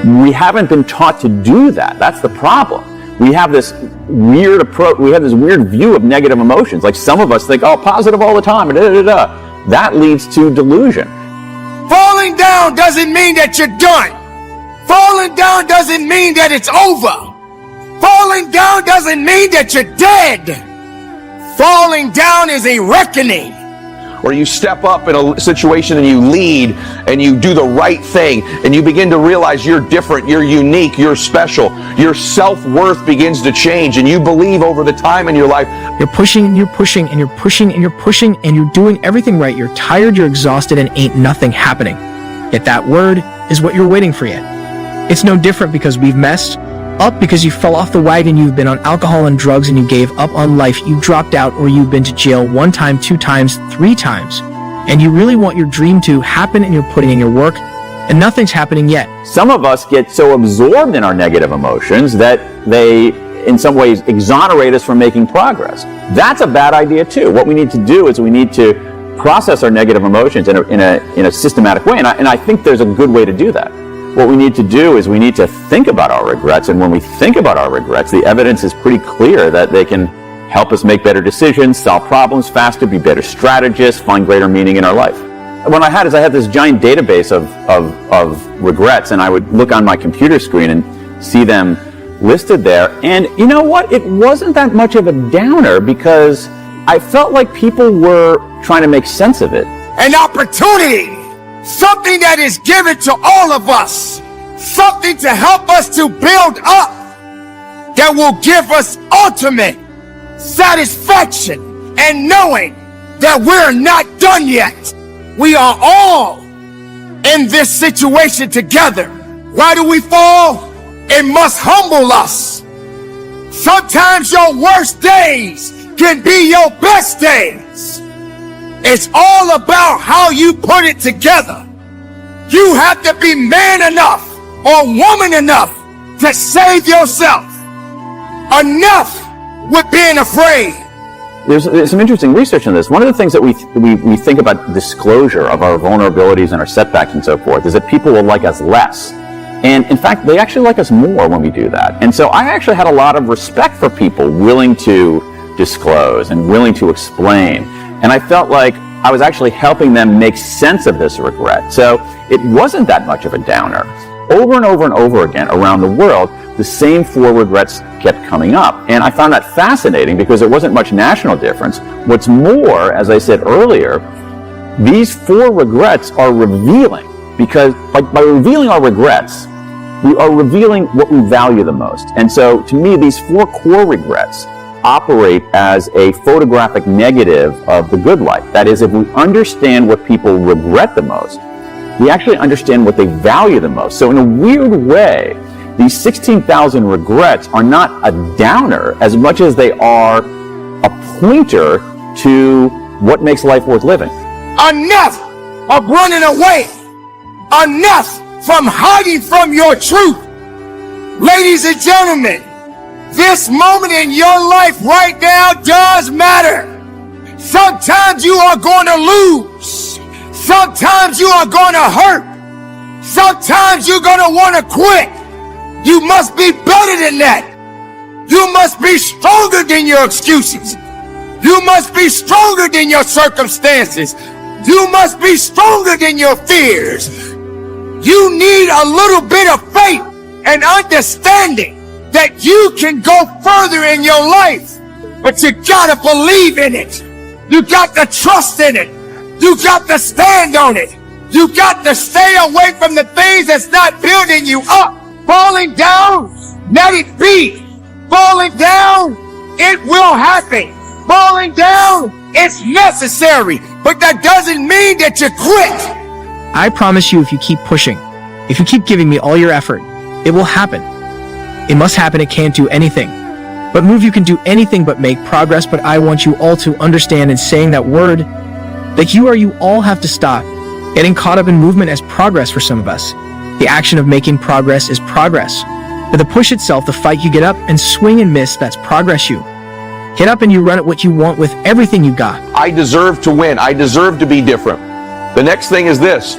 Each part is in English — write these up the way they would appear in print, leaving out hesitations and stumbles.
We haven't been taught to do that. That's the problem. We have this weird approach, we have this weird view of negative emotions. Like some of us think, oh, positive all the time, That leads to delusion. Falling down doesn't mean that you're done. Falling down doesn't mean that it's over. Falling down doesn't mean that you're dead. Falling down is a reckoning. Or you step up in a situation and you lead and you do the right thing and you begin to realize you're different, you're unique, you're special. Your self-worth begins to change and you believe over the time in your life. You're pushing and you're pushing and you're pushing and you're pushing and you're doing everything right. You're tired, you're exhausted, and ain't nothing happening. Yet that word is what you're waiting for yet. It's no different because we've messed up, because you fell off the wagon, you've been on alcohol and drugs, and you gave up on life, you dropped out, or you've been to jail 1 time, 2 times, 3 times. And you really want your dream to happen and you're putting in your work and nothing's happening yet. Some of us get so absorbed in our negative emotions that they, in some ways, exonerate us from making progress. That's a bad idea too. What we need to do is we need to process our negative emotions in a systematic way. And I think there's a good way to do that. What we need to do is we need to think about our regrets, and when we think about our regrets, the evidence is pretty clear that they can help us make better decisions, solve problems faster, be better strategists, find greater meaning in our life. What I had this giant database of regrets, and I would look on my computer screen and see them listed there, and you know what? It wasn't that much of a downer because I felt like people were trying to make sense of it. An opportunity! Something that is given to all of us. Something to help us to build up that will give us ultimate satisfaction and knowing that we're not done yet. We are all in this situation together. Why do we fall? It must humble us. Sometimes your worst days can be your best days. It's all about how you put it together. You have to be man enough or woman enough to save yourself. Enough with being afraid. There's some interesting research on this. One of the things that we think about disclosure of our vulnerabilities and our setbacks and so forth is that people will like us less. And in fact, they actually like us more when we do that. And so I actually had a lot of respect for people willing to disclose and willing to explain. And I felt like I was actually helping them make sense of this regret. So it wasn't that much of a downer. Over and over and over again around the world, the same 4 regrets kept coming up. And I found that fascinating because there wasn't much national difference. What's more, as I said earlier, these 4 regrets are revealing, because by revealing our regrets, we are revealing what we value the most. And so to me, these 4 core regrets operate as a photographic negative of the good life. That is, if we understand what people regret the most, we actually understand what they value the most. So in a weird way, these 16,000 regrets are not a downer as much as they are a pointer to what makes life worth living. Enough of running away. Enough from hiding from your truth. Ladies and gentlemen, this moment in your life right now does matter. Sometimes you are going to lose. Sometimes you are going to hurt. Sometimes you're going to want to quit. You must be better than that. You must be stronger than your excuses. You must be stronger than your circumstances. You must be stronger than your fears. You need a little bit of faith and understanding that you can go further in your life, but you gotta believe in it. You got to trust in it. You got to stand on it. You got to stay away from the things that's not building you up. Falling down, let it be. Falling down, it will happen. Falling down, it's necessary, but that doesn't mean that you quit. I promise you, if you keep pushing, if you keep giving me all your effort, it will happen. It must happen. It can't do anything but move. You can do anything but make progress. But I want you all to understand in saying that word that you all have to stop getting caught up in movement as progress. For some of us, the action of making progress is progress. But the push itself, the fight, you get up and swing and miss, that's progress. You get up and you run at what you want with everything you got. I deserve to win. I deserve to be different. The next thing is this.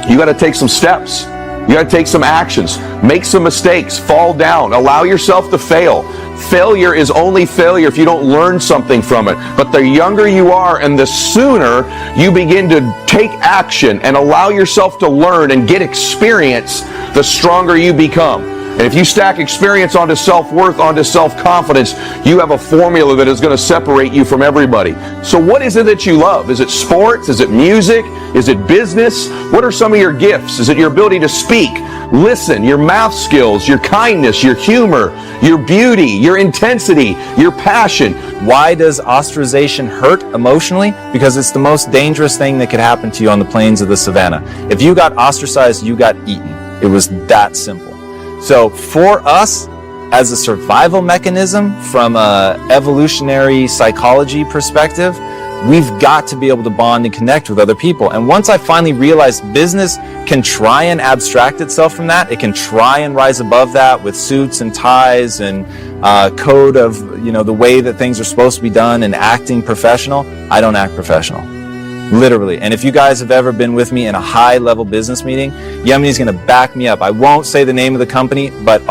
You got to take some steps. You got to take some actions, make some mistakes, fall down, allow yourself to fail. Failure is only failure if you don't learn something from it. But the younger you are and the sooner you begin to take action and allow yourself to learn and get experience, the stronger you become. And if you stack experience onto self-worth, onto self-confidence, you have a formula that is going to separate you from everybody. So what is it that you love? Is it sports? Is it music? Is it business? What are some of your gifts? Is it your ability to speak, listen, your math skills, your kindness, your humor, your beauty, your intensity, your passion? Why does ostracization hurt emotionally? Because it's the most dangerous thing that could happen to you on the plains of the savannah. If you got ostracized, you got eaten. It was that simple. So for us, as a survival mechanism from an evolutionary psychology perspective, we've got to be able to bond and connect with other people. And once I finally realized business can try and abstract itself from that, it can try and rise above that with suits and ties and code of, the way that things are supposed to be done and acting professional. I don't act professional. Literally. And if you guys have ever been with me in a high-level business meeting, Yemeni's going to back me up. I won't say the name of the company, but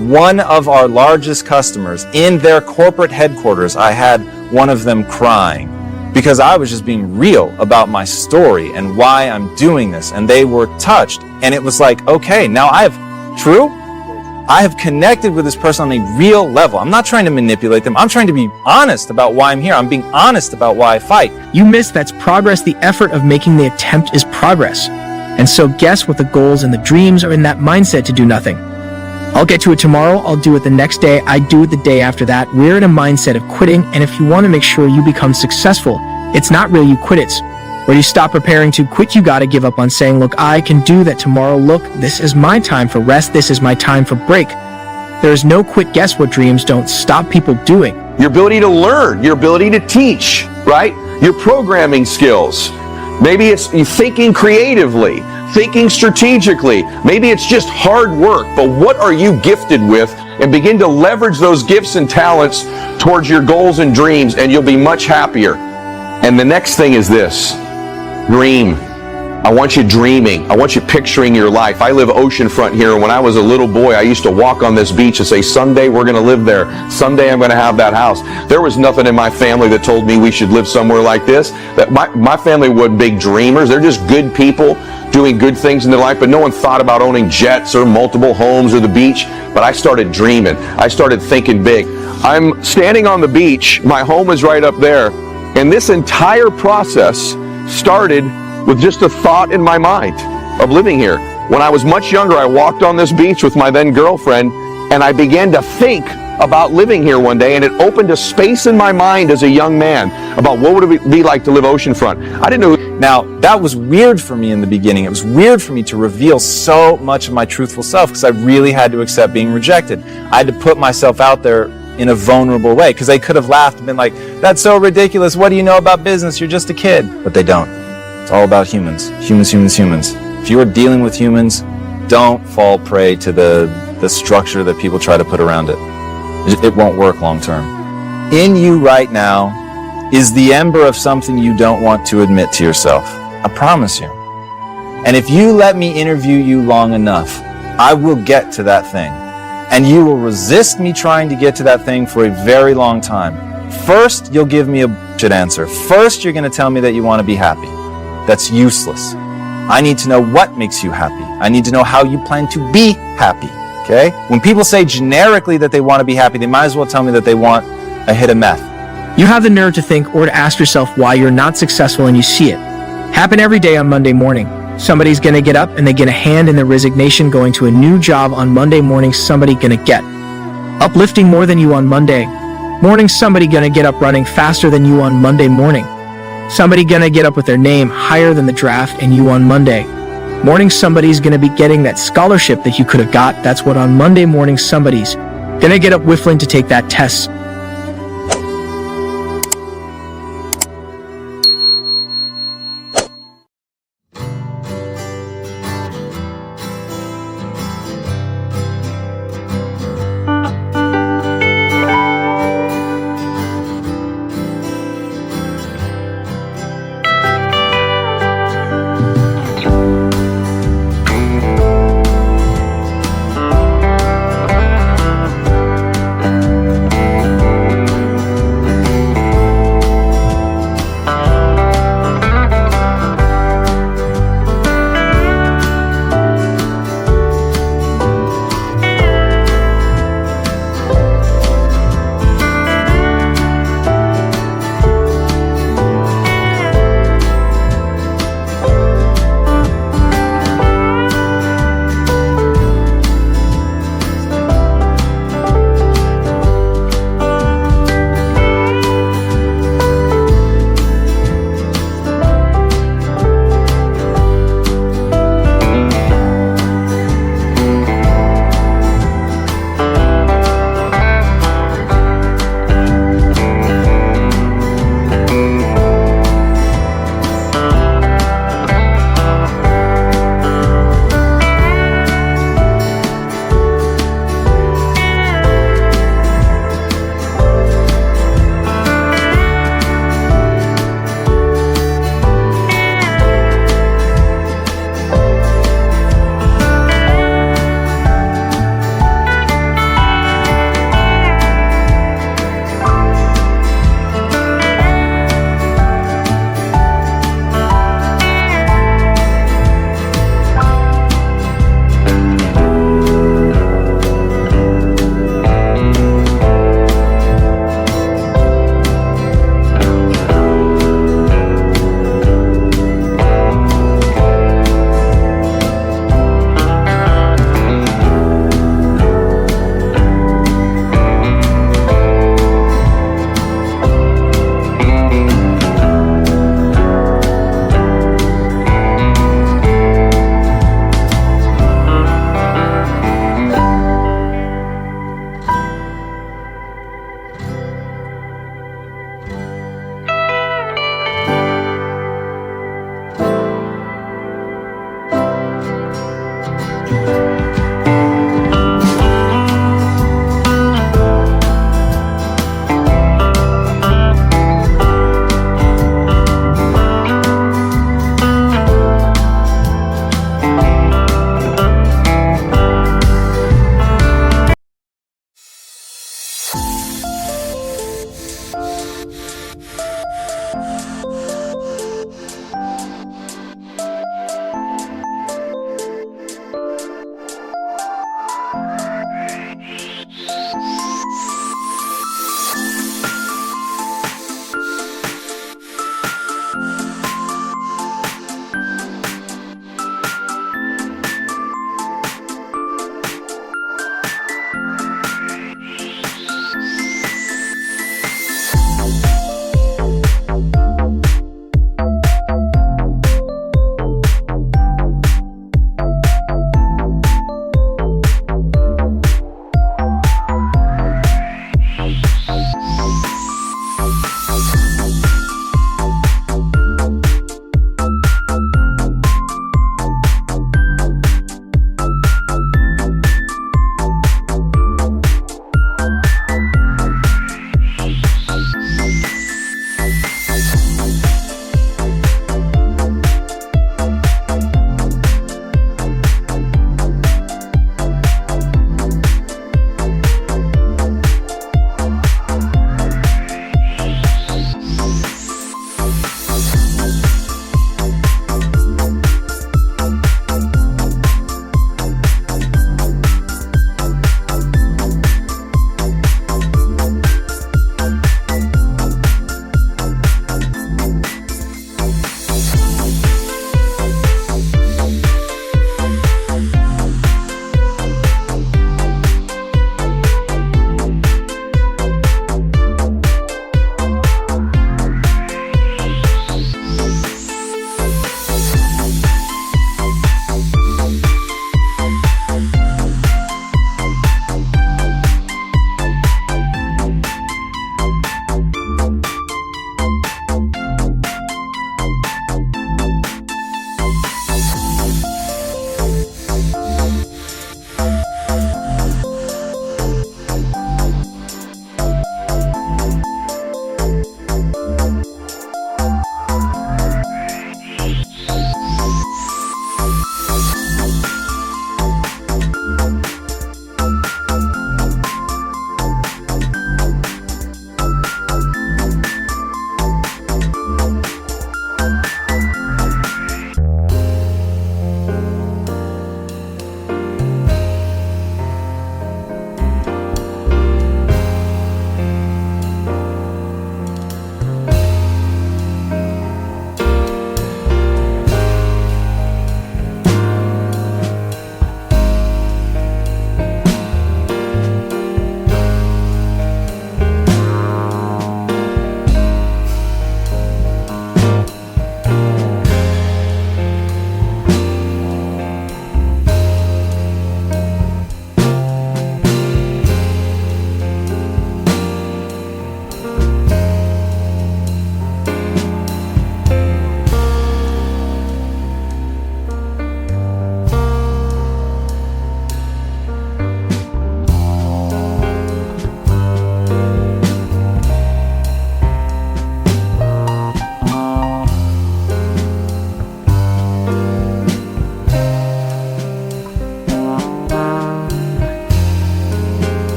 one of our largest customers in their corporate headquarters, I had one of them crying because I was just being real about my story and why I'm doing this. And they were touched. And it was like, okay, now I have connected with this person on a real level. I'm not trying to manipulate them. I'm trying to be honest about why I'm here. I'm being honest about why I fight. You missed that's progress. The effort of making the attempt is progress. And so guess what the goals and the dreams are in that mindset to do nothing. I'll get to it tomorrow. I'll do it the next day. I do it the day after that. We're in a mindset of quitting. And if you want to make sure you become successful, it's not really you quit, it's where you stop preparing to quit. You got to give up on saying, look, I can do that tomorrow. Look, this is my time for rest. This is my time for break. There is no quit. Guess what dreams don't stop people doing? Your ability to learn, your ability to teach, right? Your programming skills. Maybe it's you thinking creatively, thinking strategically. Maybe it's just hard work, but what are you gifted with? And begin to leverage those gifts and talents towards your goals and dreams, and you'll be much happier. And the next thing is this. Dream. I want you dreaming. I want you picturing your life. I live oceanfront here, and when I was a little boy, I used to walk on this beach and say, someday we're going to live there. Someday I'm going to have that house. There was nothing in my family that told me we should live somewhere like this. That my family wasn't big dreamers. They're just good people doing good things in their life, but no one thought about owning jets or multiple homes or the beach. But I started dreaming. I started thinking big. I'm standing on the beach. My home is right up there. And this entire process started with just a thought in my mind of living here. When I was much younger, I walked on this beach with my then girlfriend, and I began to think about living here one day, and it opened a space in my mind as a young man about what would it be like to live oceanfront. I didn't know. Now, that was weird for me in the beginning. It was weird for me to reveal so much of my truthful self because I really had to accept being rejected. I had to put myself out there in a vulnerable way because they could have laughed and been like, that's so ridiculous. What do you know about business? You're just a kid. But they don't. It's all about humans. Humans. If you are dealing with humans, don't fall prey to the structure that people try to put around it. It won't work long term. In you right now is the ember of something you don't want to admit to yourself. I promise you. And if you let me interview you long enough, I will get to that thing. And you will resist me trying to get to that thing for a very long time. First, you'll give me a bullshit answer. First, you're going to tell me that you want to be happy. That's useless. I need to know what makes you happy. I need to know how you plan to be happy. Okay? When people say generically that they want to be happy, they might as well tell me that they want a hit of meth. You have the nerve to think or to ask yourself why you're not successful, and you see it happen every day on Monday morning. Somebody's going to get up and they get a hand in their resignation going to a new job on Monday morning. Somebody going to get uplifting more than you on Monday morning. Somebody going to get up running faster than you on Monday morning. Somebody going to get up with their name higher than the draft and you on Monday morning. Somebody's going to be getting that scholarship that you could have got. That's what on Monday morning somebody's going to get up whiffling to take that test.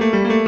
you.